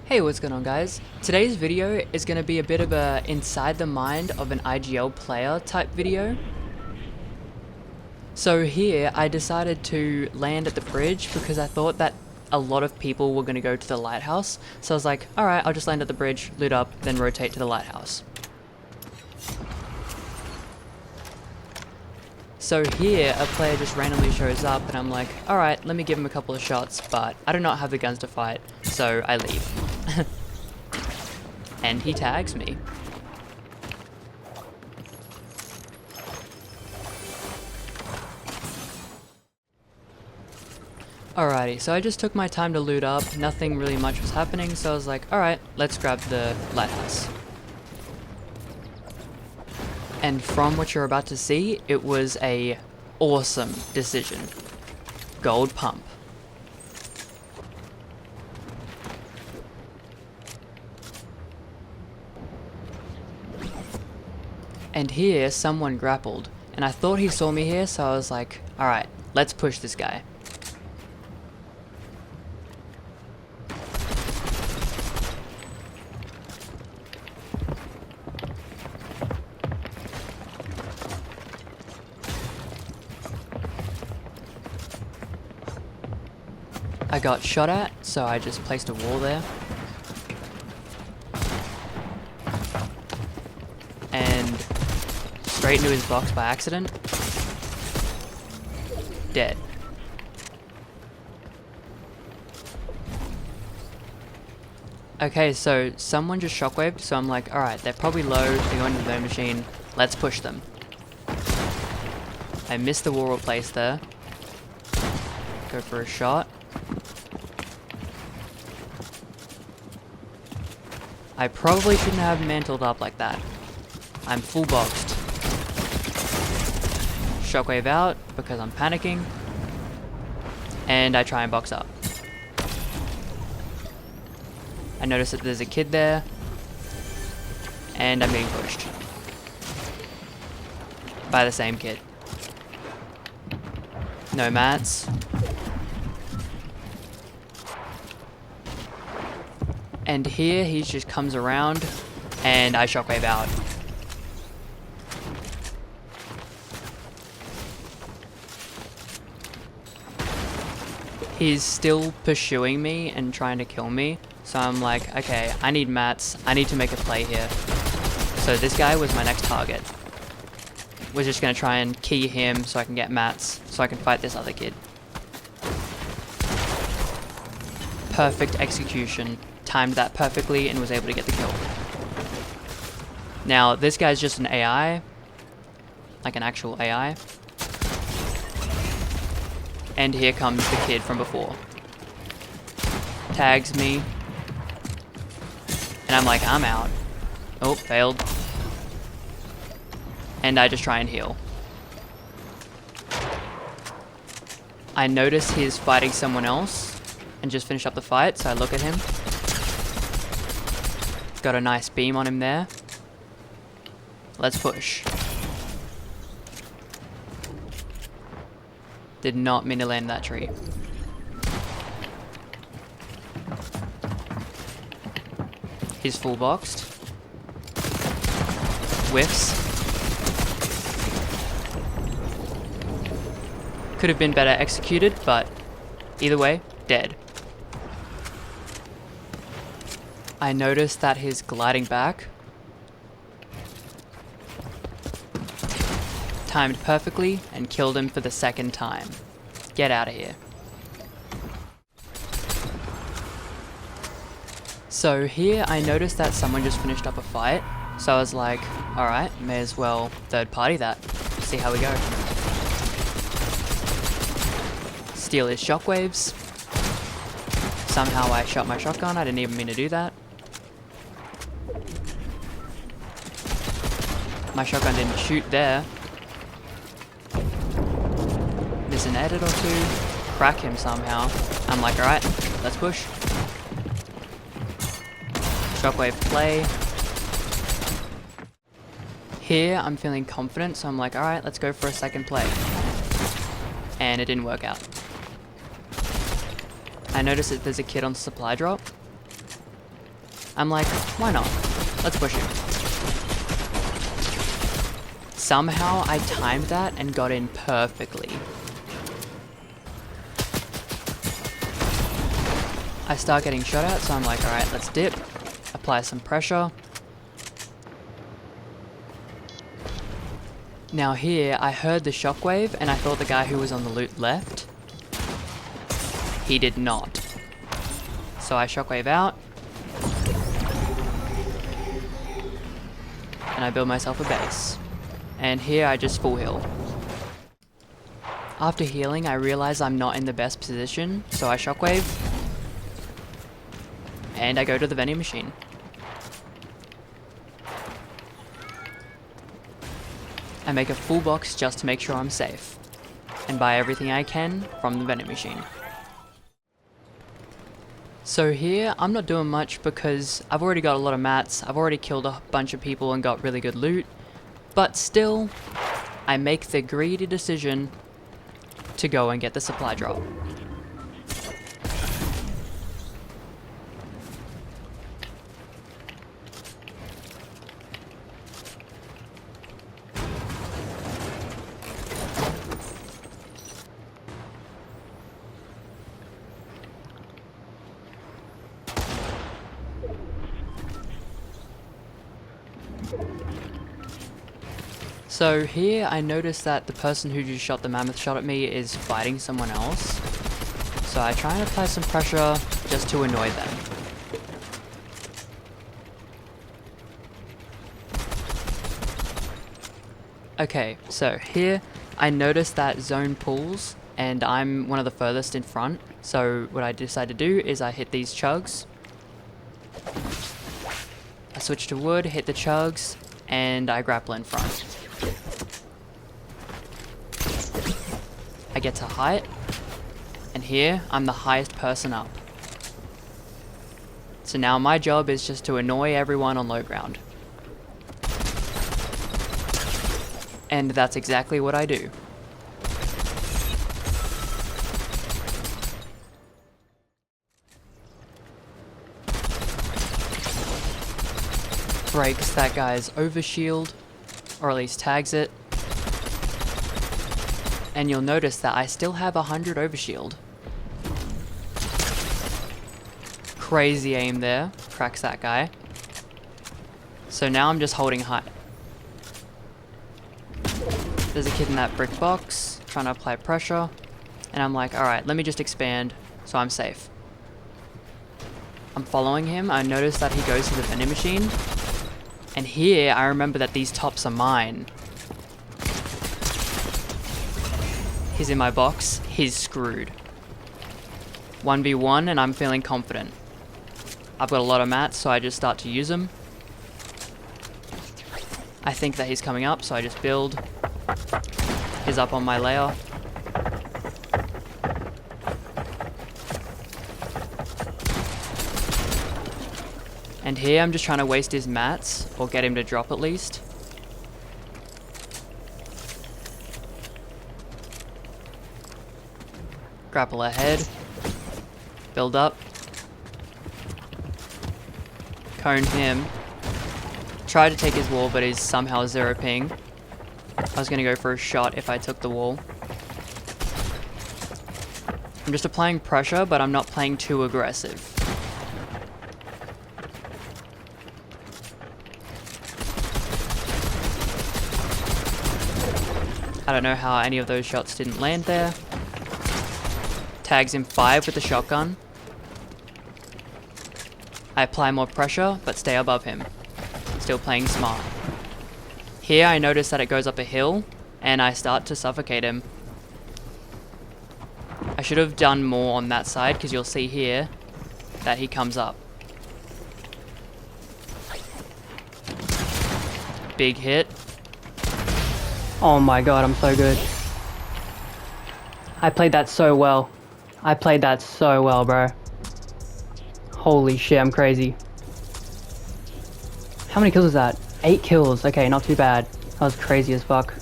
Hey, what's going on guys? Today's video is going to be a bit of a inside the mind of an IGL player type video. So here I decided to land at the bridge because I thought that a lot of people were going to go to the lighthouse. So I was like, alright, I'll just land at the bridge, loot up, then rotate to the lighthouse. So here, a player just randomly shows up and I'm like, alright, let me give him a couple of shots, but I do not have the guns to fight, so I leave. And he tags me. Alrighty, so I just took my time to loot up, nothing really much was happening, so I was like, alright, let's grab the lighthouse. And from what you're about to see, it was a awesome decision. Gold pump. And here, someone grappled, and I thought he saw me here, so I was like, alright, let's push this guy. I got shot at, so I just placed a wall there. And straight into his box by accident. Dead. Okay, so someone just shockwaved, so I'm like, alright, they're probably low, they're going to the machine, let's push them. I missed the wall replace there. Go for a shot. I probably shouldn't have mantled up like that. I'm full boxed. Shockwave out because I'm panicking. And I try and box up. I notice that there's a kid there. And I'm being pushed. By the same kid. No mats. And here he just comes around and I shockwave out. He's still pursuing me and trying to kill me. So I'm like, okay, I need mats. I need to make a play here. So this guy was my next target. We're just gonna try and key him so I can get mats so I can fight this other kid. Perfect execution. Timed that perfectly and was able to get the kill. Now, this guy's just an AI. Like an actual AI. And here comes the kid from before. Tags me. And I'm like, I'm out. Oh, failed. And I just try and heal. I notice he's fighting someone else and just finished up the fight, so I look at him. Got a nice beam on him there. Let's push. Did not mean to land that tree. He's full boxed. Whiffs. Could have been better executed, but either way, dead. I noticed that he's gliding back. Timed perfectly and killed him for the second time. Get out of here. So here I noticed that someone just finished up a fight. So I was like, alright, may as well third party that. See how we go. Steal his shockwaves. Somehow I shot my shotgun, I didn't even mean to do that. My shotgun didn't shoot there. Miss an edit or two. Crack him somehow. I'm like, alright, let's push. Shockwave play. Here, I'm feeling confident, so I'm like, alright, let's go for a second play. And it didn't work out. I noticed that there's a kid on supply drop. I'm like, why not? Let's push him. Somehow I timed that and got in perfectly. I start getting shot at, so I'm like, alright, let's dip. Apply some pressure. Now here, I heard the shockwave and I thought the guy who was on the loot left. He did not. So I shockwave out. And I build myself a base. And here I just full heal. After healing, I realize I'm not in the best position, so I shockwave. And I go to the vending machine. I make a full box just to make sure I'm safe. And buy everything I can from the vending machine. So here, I'm not doing much because I've already got a lot of mats, I've already killed a bunch of people and got really good loot, but still, I make the greedy decision to go and get the supply drop. So here I noticed that the person who just shot the mammoth shot at me is fighting someone else. So I try and apply some pressure just to annoy them. Okay, so here I noticed that zone pulls and I'm one of the furthest in front. So what I decide to do is I hit these chugs. I switch to wood, hit the chugs, and I grapple in front. I get to height, and here I'm the highest person up. So now my job is just to annoy everyone on low ground. And that's exactly what I do. Breaks that guy's overshield, or at least tags it. And you'll notice that I still have 100 overshield. Crazy aim there, cracks that guy. So now I'm just holding height. There's a kid in that brick box, trying to apply pressure. And I'm like, alright, let me just expand, so I'm safe. I'm following him, I notice that he goes to the vending machine. And here, I remember that these tops are mine. He's in my box, he's screwed. 1v1 and I'm feeling confident. I've got a lot of mats, so I just start to use them. I think that he's coming up, so I just build. He's up on my layer. And here I'm just trying to waste his mats, or get him to drop at least. Grapple ahead. Build up. Cone him. Tried to take his wall, but he's somehow 0 ping. I was going to go for a shot if I took the wall. I'm just applying pressure, but I'm not playing too aggressive. I don't know how any of those shots didn't land there. Tags him 5 with the shotgun. I apply more pressure, but stay above him. Still playing smart. Here I notice that it goes up a hill, and I start to suffocate him. I should have done more on that side, because you'll see here that he comes up. Big hit. Oh my god, I'm so good. I played that so well. I played that so well, bro. Holy shit, I'm crazy. How many kills was that? 8 kills. Okay, not too bad. That was crazy as fuck.